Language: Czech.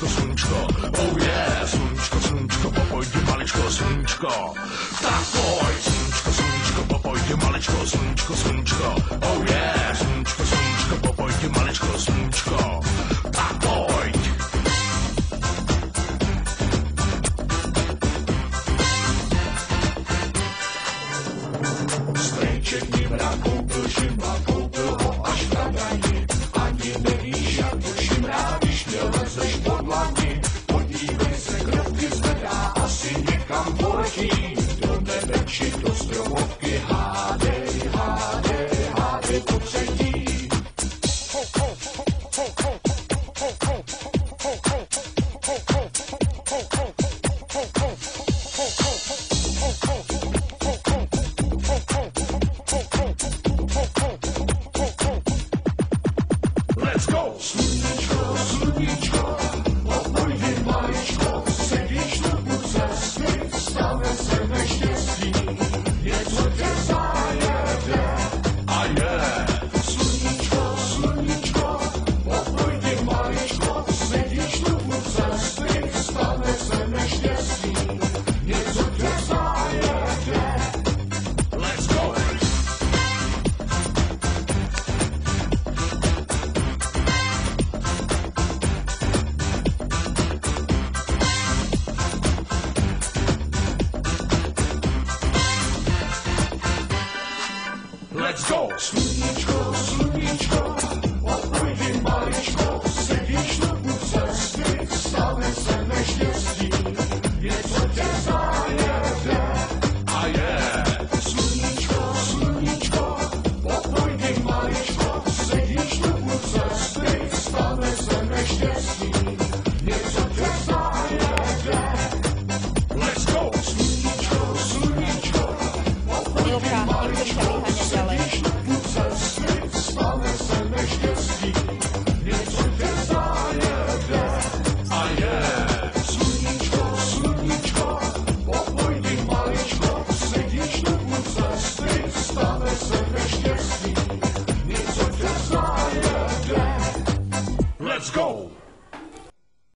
sluníčko, oh yeah, sluníčko, sluníčko, popojdi maličko, sluníčko. Tak pojď, sluníčko, sluníčko, popojdi maličko, sluníčko, sluníčko, oh yeah, sluníčko, sluníčko, popojdi maličko, sluníčko. Tak pojď. Strejček Nimra koupil Šimla, koupil ho až na dani. Ani nevíš, jak to šimrá, když nelezeš pod dlani. Podívej se, krovky zvedá, asi někam poletí. Do nebe či do stromu